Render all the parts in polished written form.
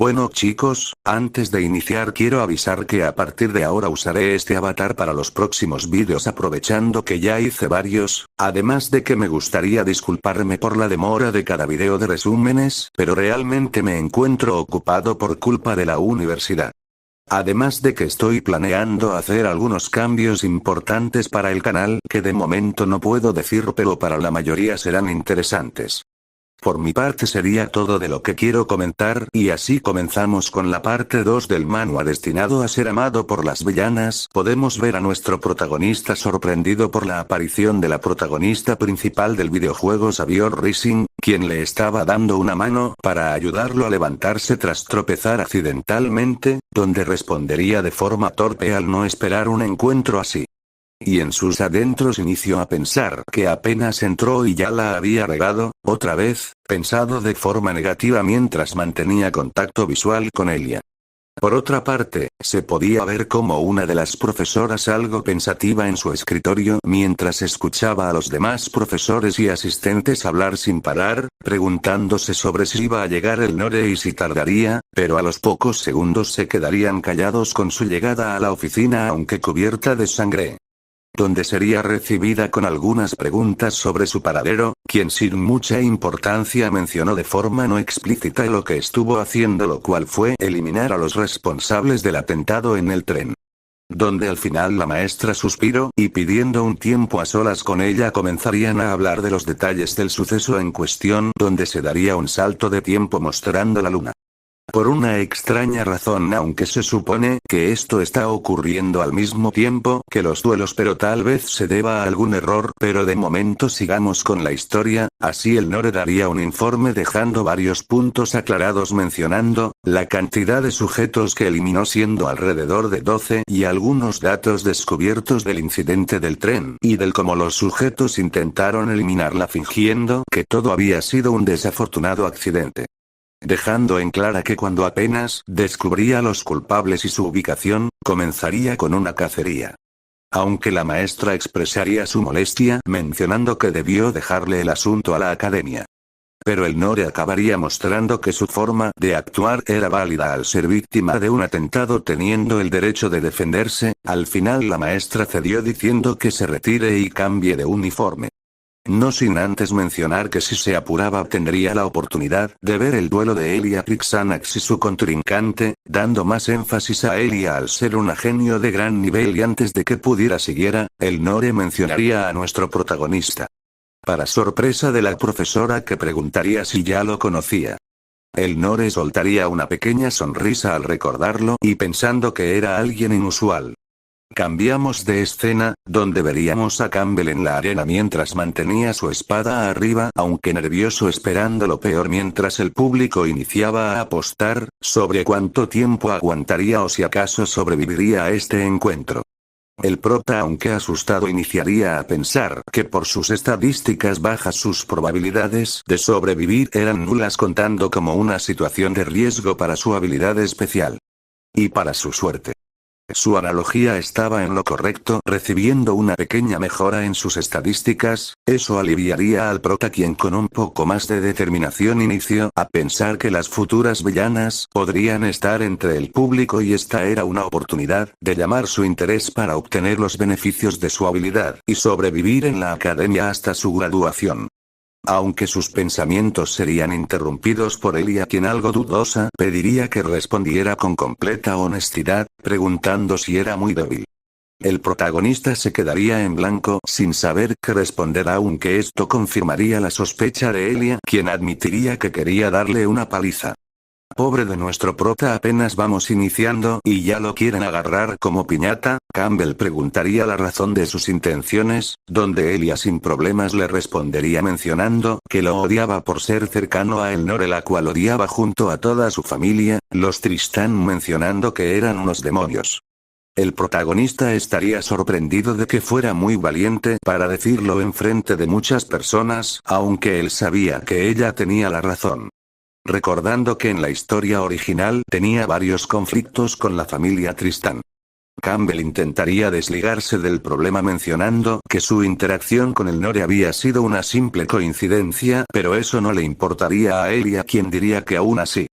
Bueno chicos, antes de iniciar quiero avisar que a partir de ahora usaré este avatar para los próximos vídeos aprovechando que ya hice varios, además de que me gustaría disculparme por la demora de cada video de resúmenes, pero realmente me encuentro ocupado por culpa de la universidad. Además de que estoy planeando hacer algunos cambios importantes para el canal que de momento no puedo decir pero para la mayoría serán interesantes. Por mi parte sería todo de lo que quiero comentar y así comenzamos con la parte 2 del manhwa destinado a ser amado por las villanas. Podemos ver a nuestro protagonista sorprendido por la aparición de la protagonista principal del videojuego Savior Rising, quien le estaba dando una mano para ayudarlo a levantarse tras tropezar accidentalmente, donde respondería de forma torpe al no esperar un encuentro así. Y en sus adentros inició a pensar que apenas entró y ya la había regado, otra vez, pensado de forma negativa mientras mantenía contacto visual con ella. Por otra parte, se podía ver como una de las profesoras algo pensativa en su escritorio mientras escuchaba a los demás profesores y asistentes hablar sin parar, preguntándose sobre si iba a llegar el Nore y si tardaría, pero a los pocos segundos se quedarían callados con su llegada a la oficina aunque cubierta de sangre, donde sería recibida con algunas preguntas sobre su paradero, quien sin mucha importancia mencionó de forma no explícita lo que estuvo haciendo, lo cual fue eliminar a los responsables del atentado en el tren. Donde al final la maestra suspiró y pidiendo un tiempo a solas con ella comenzarían a hablar de los detalles del suceso en cuestión, donde se daría un salto de tiempo mostrando la luna. Por una extraña razón, aunque se supone que esto está ocurriendo al mismo tiempo que los duelos, pero tal vez se deba a algún error, pero de momento sigamos con la historia. Así el Nore daría un informe dejando varios puntos aclarados mencionando la cantidad de sujetos que eliminó siendo alrededor de 12 y algunos datos descubiertos del incidente del tren y del cómo los sujetos intentaron eliminarla fingiendo que todo había sido un desafortunado accidente, dejando en clara que cuando apenas descubría a los culpables y su ubicación, comenzaría con una cacería. Aunque la maestra expresaría su molestia mencionando que debió dejarle el asunto a la academia. Pero el Nore acabaría mostrando que su forma de actuar era válida al ser víctima de un atentado teniendo el derecho de defenderse. Al final la maestra cedió diciendo que se retire y cambie de uniforme. No sin antes mencionar que si se apuraba tendría la oportunidad de ver el duelo de Elia Trixanax y su contrincante, dando más énfasis a Elia al ser una genio de gran nivel y antes de que pudiera siguiera, el Nore mencionaría a nuestro protagonista. Para sorpresa de la profesora que preguntaría si ya lo conocía. El Nore soltaría una pequeña sonrisa al recordarlo y pensando que era alguien inusual. Cambiamos de escena, donde veríamos a Campbell en la arena mientras mantenía su espada arriba, aunque nervioso esperando lo peor mientras el público iniciaba a apostar sobre cuánto tiempo aguantaría o si acaso sobreviviría a este encuentro. El prota aunque asustado iniciaría a pensar que por sus estadísticas bajas sus probabilidades de sobrevivir eran nulas contando como una situación de riesgo para su habilidad especial. Y para su suerte. Su analogía estaba en lo correcto, recibiendo una pequeña mejora en sus estadísticas, eso aliviaría al prota quien con un poco más de determinación inició a pensar que las futuras villanas podrían estar entre el público y esta era una oportunidad de llamar su interés para obtener los beneficios de su habilidad y sobrevivir en la academia hasta su graduación. Aunque sus pensamientos serían interrumpidos por Elia quien algo dudosa pediría que respondiera con completa honestidad, preguntando si era muy débil. El protagonista se quedaría en blanco sin saber qué responder aunque esto confirmaría la sospecha de Elia quien admitiría que quería darle una paliza. Pobre de nuestro prota, apenas vamos iniciando y ya lo quieren agarrar como piñata. Campbell preguntaría la razón de sus intenciones, donde Elia sin problemas le respondería mencionando que lo odiaba por ser cercano a el Nore, la cual odiaba junto a toda su familia, los Tristan mencionando que eran unos demonios. El protagonista estaría sorprendido de que fuera muy valiente para decirlo enfrente de muchas personas, aunque él sabía que ella tenía la razón. Recordando que en la historia original tenía varios conflictos con la familia Tristan. Campbell intentaría desligarse del problema mencionando que su interacción con el Nore había sido una simple coincidencia, pero eso no le importaría a Elia quien diría que aún así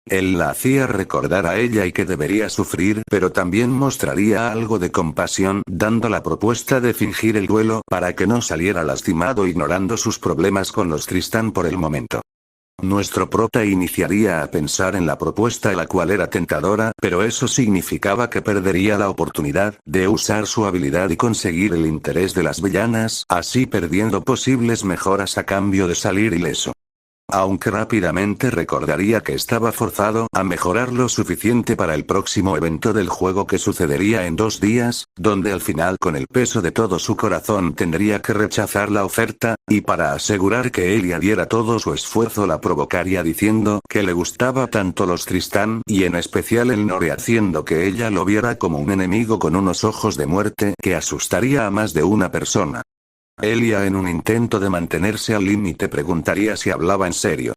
Él la hacía recordar a ella y que debería sufrir, pero también mostraría algo de compasión, dando la propuesta de fingir el duelo para que no saliera lastimado ignorando sus problemas con los Tristán por el momento. Nuestro prota iniciaría a pensar en la propuesta, la cual era tentadora, pero eso significaba que perdería la oportunidad de usar su habilidad y conseguir el interés de las villanas, así perdiendo posibles mejoras a cambio de salir ileso. Aunque rápidamente recordaría que estaba forzado a mejorar lo suficiente para el próximo evento del juego que sucedería en 2 días, donde al final con el peso de todo su corazón tendría que rechazar la oferta, y para asegurar que Elia diera todo su esfuerzo la provocaría diciendo que le gustaba tanto los Tristán y en especial el Nore, haciendo que ella lo viera como un enemigo con unos ojos de muerte que asustaría a más de una persona. Elia, en un intento de mantenerse al límite, preguntaría si hablaba en serio.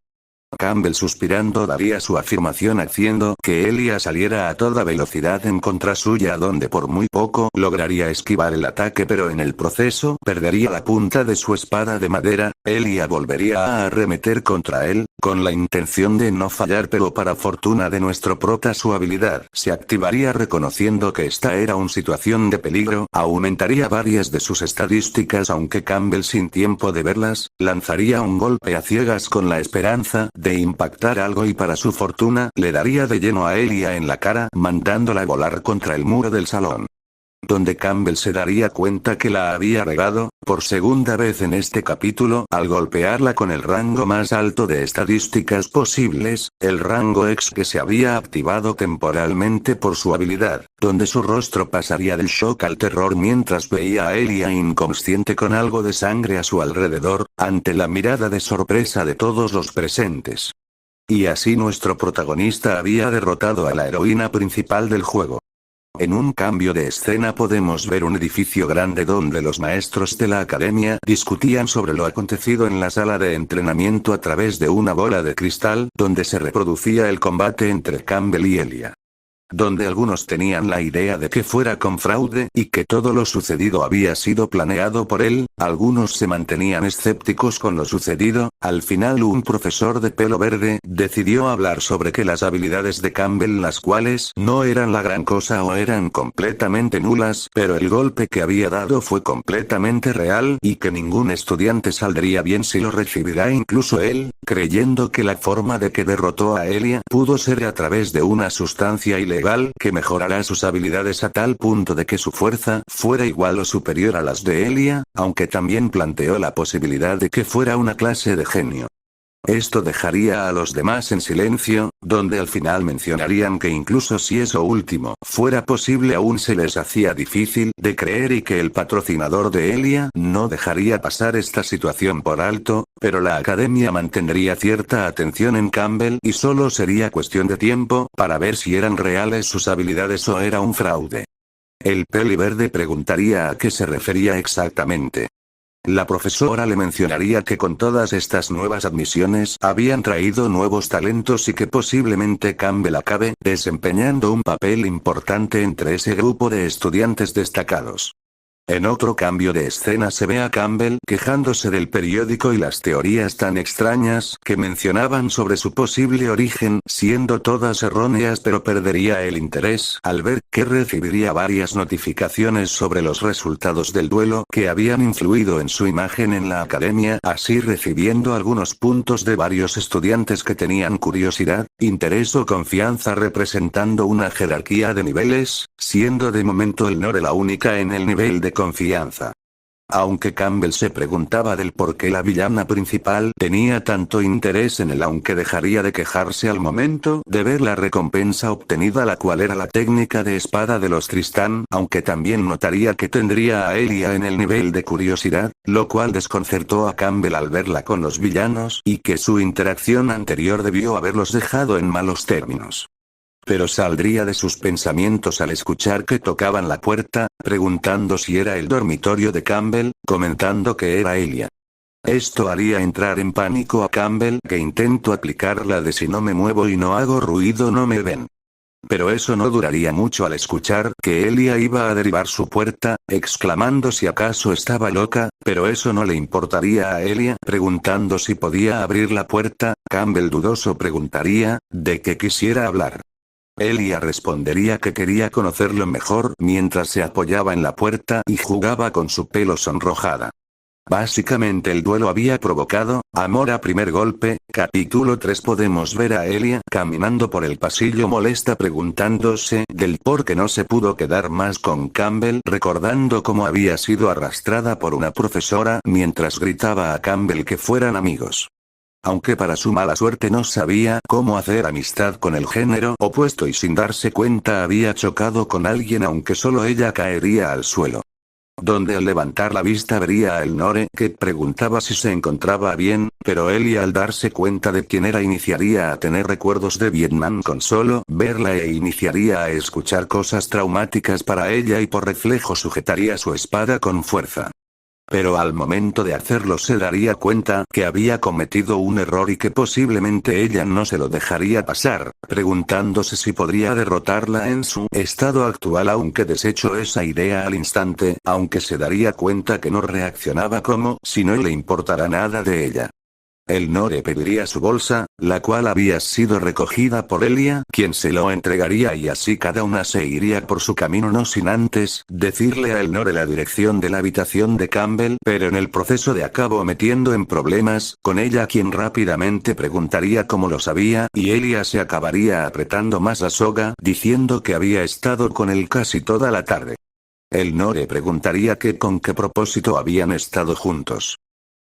Campbell, suspirando, daría su afirmación haciendo que Elia saliera a toda velocidad en contra suya, donde por muy poco lograría esquivar el ataque, pero en el proceso perdería la punta de su espada de madera. Elia volvería a arremeter contra él, con la intención de no fallar, pero para fortuna de nuestro prota su habilidad se activaría reconociendo que esta era una situación de peligro, aumentaría varias de sus estadísticas, aunque Campbell, sin tiempo de verlas, lanzaría un golpe a ciegas con la esperanza de impactar algo y para su fortuna le daría de lleno a Elia en la cara, mandándola volar contra el muro del salón. Donde Campbell se daría cuenta que la había regado, por segunda vez en este capítulo, al golpearla con el rango más alto de estadísticas posibles, el rango X, que se había activado temporalmente por su habilidad, donde su rostro pasaría del shock al terror mientras veía a Elia inconsciente con algo de sangre a su alrededor, ante la mirada de sorpresa de todos los presentes. Y así nuestro protagonista había derrotado a la heroína principal del juego. En un cambio de escena podemos ver un edificio grande donde los maestros de la academia discutían sobre lo acontecido en la sala de entrenamiento a través de una bola de cristal, donde se reproducía el combate entre Campbell y Elia. Donde algunos tenían la idea de que fuera con fraude y que todo lo sucedido había sido planeado por él, algunos se mantenían escépticos con lo sucedido. Al final un profesor de pelo verde decidió hablar sobre que las habilidades de Campbell, las cuales no eran la gran cosa o eran completamente nulas, pero el golpe que había dado fue completamente real y que ningún estudiante saldría bien si lo recibiera, incluso él, creyendo que la forma de que derrotó a Elia pudo ser a través de una sustancia ilegal que mejorará sus habilidades a tal punto de que su fuerza fuera igual o superior a las de Elia, aunque también planteó la posibilidad de que fuera una clase de genio. Esto dejaría a los demás en silencio, donde al final mencionarían que incluso si eso último fuera posible aún se les hacía difícil de creer y que el patrocinador de Elia no dejaría pasar esta situación por alto, pero la academia mantendría cierta atención en Campbell y solo sería cuestión de tiempo para ver si eran reales sus habilidades o era un fraude. El peli verde preguntaría a qué se refería exactamente. La profesora le mencionaría que con todas estas nuevas admisiones habían traído nuevos talentos y que posiblemente Campbell acabe desempeñando un papel importante entre ese grupo de estudiantes destacados. En otro cambio de escena se ve a Campbell quejándose del periódico y las teorías tan extrañas que mencionaban sobre su posible origen, siendo todas erróneas, pero perdería el interés al ver que recibiría varias notificaciones sobre los resultados del duelo que habían influido en su imagen en la academia, así recibiendo algunos puntos de varios estudiantes que tenían curiosidad, interés o confianza, representando una jerarquía de niveles, siendo de momento el Nore la única en el nivel de confianza. Aunque Campbell se preguntaba del por qué la villana principal tenía tanto interés en él, aunque dejaría de quejarse al momento de ver la recompensa obtenida, la cual era la técnica de espada de los Tristán, aunque también notaría que tendría a Elia en el nivel de curiosidad, lo cual desconcertó a Campbell al verla con los villanos y que su interacción anterior debió haberlos dejado en malos términos. Pero saldría de sus pensamientos al escuchar que tocaban la puerta, preguntando si era el dormitorio de Campbell, comentando que era Elia. Esto haría entrar en pánico a Campbell, que intentó aplicar la de si no me muevo y no hago ruido no me ven. pero eso no duraría mucho al escuchar que Elia iba a derribar su puerta, exclamando si acaso estaba loca, pero eso no le importaría a Elia, preguntando si podía abrir la puerta. Campbell dudoso preguntaría, ¿de qué quisiera hablar? Elia respondería que quería conocerlo mejor mientras se apoyaba en la puerta y jugaba con su pelo sonrojada. Básicamente el duelo había provocado amor a primer golpe. Capítulo 3. Podemos ver a Elia caminando por el pasillo molesta preguntándose del por qué no se pudo quedar más con Campbell, recordando cómo había sido arrastrada por una profesora mientras gritaba a Campbell que fueran amigos. Aunque para su mala suerte no sabía cómo hacer amistad con el género opuesto y sin darse cuenta había chocado con alguien aunque solo ella caería al suelo. Donde al levantar la vista vería a Elnore que preguntaba si se encontraba bien, pero Elia al darse cuenta de quién era iniciaría a tener recuerdos de Vietnam con solo verla e iniciaría a escuchar cosas traumáticas para ella y por reflejo sujetaría su espada con fuerza. Pero al momento de hacerlo se daría cuenta que había cometido un error y que posiblemente ella no se lo dejaría pasar, preguntándose si podría derrotarla en su estado actual aunque desechó esa idea al instante, aunque se daría cuenta que no reaccionaba como si no le importara nada de ella. Elnore pediría su bolsa, la cual había sido recogida por Elia, quien se lo entregaría y así cada una se iría por su camino no sin antes decirle a Elnore la dirección de la habitación de Campbell, pero en el proceso de acabó metiendo en problemas con ella quien rápidamente preguntaría cómo lo sabía y Elia se acabaría apretando más la soga diciendo que había estado con él casi toda la tarde. Elnore preguntaría que con qué propósito habían estado juntos.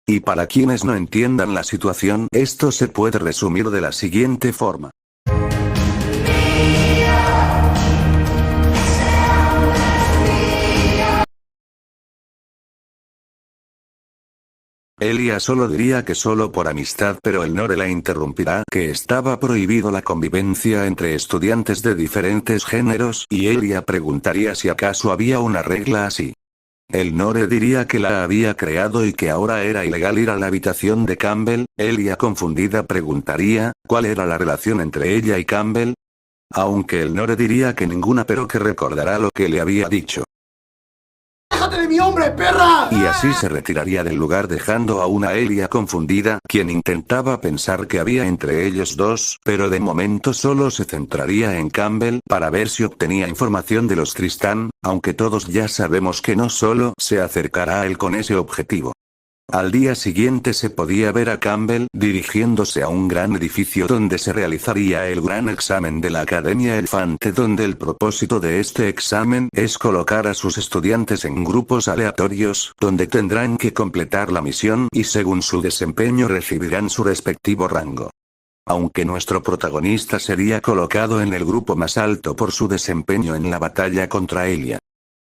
Y para quienes no entiendan la situación, esto se puede resumir de la siguiente forma. Elia solo diría que solo por amistad, pero Elnore la interrumpirá que estaba prohibido la convivencia entre estudiantes de diferentes géneros y Elia preguntaría si acaso había una regla así. Elnore diría que la había creado y que ahora era ilegal ir a la habitación de Campbell. Elia confundida preguntaría, ¿cuál era la relación entre ella y Campbell? Aunque Elnore diría que ninguna pero que recordará lo que le había dicho. ¡Déjate de mi hombre, perra! Y así se retiraría del lugar dejando a una Elia confundida, quien intentaba pensar que había entre ellos dos, pero de momento solo se centraría en Campbell para ver si obtenía información de los Tristán, aunque todos ya sabemos que no solo se acercará a él con ese objetivo. Al día siguiente se podía ver a Campbell dirigiéndose a un gran edificio donde se realizaría el gran examen de la Academia Elefante, donde el propósito de este examen es colocar a sus estudiantes en grupos aleatorios, donde tendrán que completar la misión y según su desempeño recibirán su respectivo rango. Aunque nuestro protagonista sería colocado en el grupo más alto por su desempeño en la batalla contra Elia.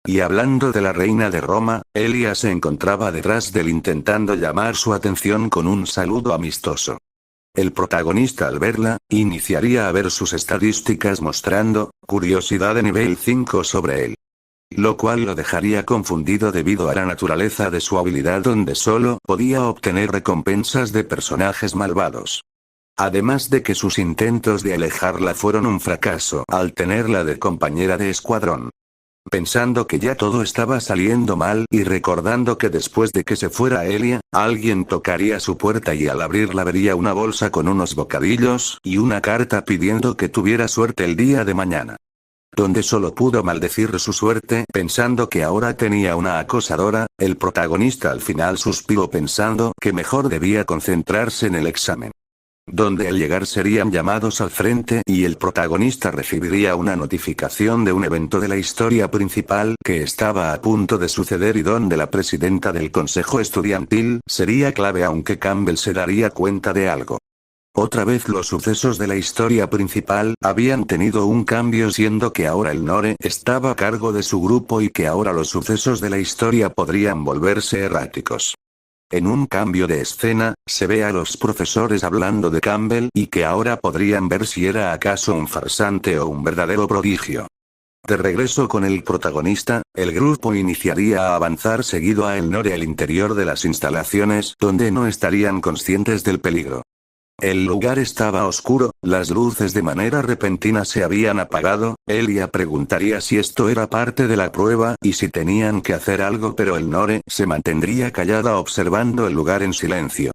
Y hablando de la reina de Roma, Elia se encontraba detrás de él intentando llamar su atención con un saludo amistoso. El protagonista al verla, iniciaría a ver sus estadísticas mostrando curiosidad de nivel 5 sobre él. Lo cual lo dejaría confundido debido a la naturaleza de su habilidad donde solo podía obtener recompensas de personajes malvados. Además de que sus intentos de alejarla fueron un fracaso al tenerla de compañera de escuadrón. Pensando que ya todo estaba saliendo mal y recordando que después de que se fuera Elia, alguien tocaría su puerta y al abrirla vería una bolsa con unos bocadillos y una carta pidiendo que tuviera suerte el día de mañana. Donde solo pudo maldecir su suerte pensando que ahora tenía una acosadora, el protagonista al final suspiró pensando que mejor debía concentrarse en el examen. Donde al llegar serían llamados al frente y el protagonista recibiría una notificación de un evento de la historia principal que estaba a punto de suceder y donde la presidenta del consejo estudiantil sería clave aunque Campbell se daría cuenta de algo. Otra vez los sucesos de la historia principal habían tenido un cambio siendo que ahora Elnore estaba a cargo de su grupo y que ahora los sucesos de la historia podrían volverse erráticos. En un cambio de escena, se ve a los profesores hablando de Campbell y que ahora podrían ver si era acaso un farsante o un verdadero prodigio. De regreso con el protagonista, el grupo iniciaría a avanzar seguido a Elnore al interior de las instalaciones donde no estarían conscientes del peligro. El lugar estaba oscuro, las luces de manera repentina se habían apagado. Elia preguntaría si esto era parte de la prueba y si tenían que hacer algo, pero el Nore se mantendría callada observando el lugar en silencio.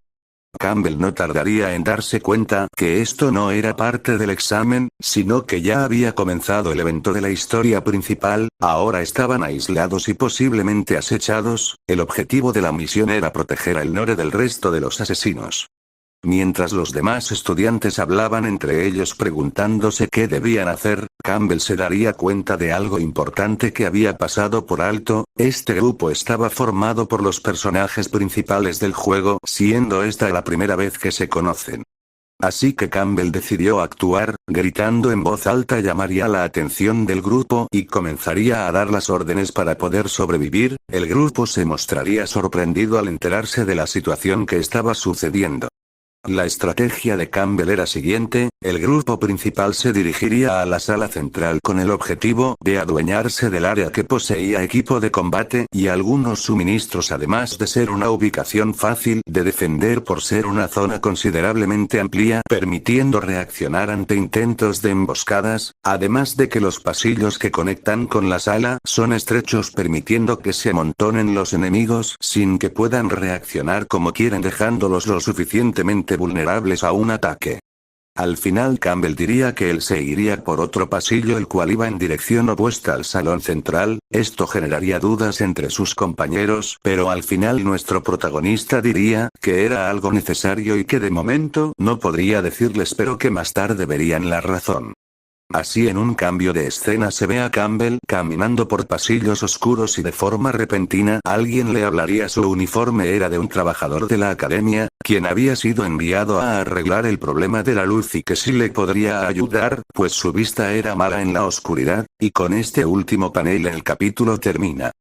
Campbell no tardaría en darse cuenta que esto no era parte del examen, sino que ya había comenzado el evento de la historia principal. Ahora estaban aislados y posiblemente acechados. El objetivo de la misión era proteger a Elnore del resto de los asesinos. Mientras los demás estudiantes hablaban entre ellos preguntándose qué debían hacer, Campbell se daría cuenta de algo importante que había pasado por alto. Este grupo estaba formado por los personajes principales del juego, siendo esta la primera vez que se conocen. Así que Campbell decidió actuar, gritando en voz alta llamaría la atención del grupo y comenzaría a dar las órdenes para poder sobrevivir. El grupo se mostraría sorprendido al enterarse de la situación que estaba sucediendo. La estrategia de Campbell era siguiente: el grupo principal se dirigiría a la sala central con el objetivo de adueñarse del área que poseía equipo de combate y algunos suministros, además de ser una ubicación fácil de defender por ser una zona considerablemente amplia, permitiendo reaccionar ante intentos de emboscadas, además de que los pasillos que conectan con la sala son estrechos, permitiendo que se amontonen los enemigos sin que puedan reaccionar como quieren, dejándolos lo suficientemente vulnerables a un ataque. Al final Campbell diría que él se iría por otro pasillo el cual iba en dirección opuesta al salón central. Esto generaría dudas entre sus compañeros, pero al final nuestro protagonista diría que era algo necesario y que de momento no podría decirles, pero que más tarde verían la razón. Así, en un cambio de escena, se ve a Campbell caminando por pasillos oscuros y de forma repentina alguien le hablaría. Su uniforme era de un trabajador de la academia, quien había sido enviado a arreglar el problema de la luz y que sí le podría ayudar, pues su vista era mala en la oscuridad. Y con este último panel el capítulo termina.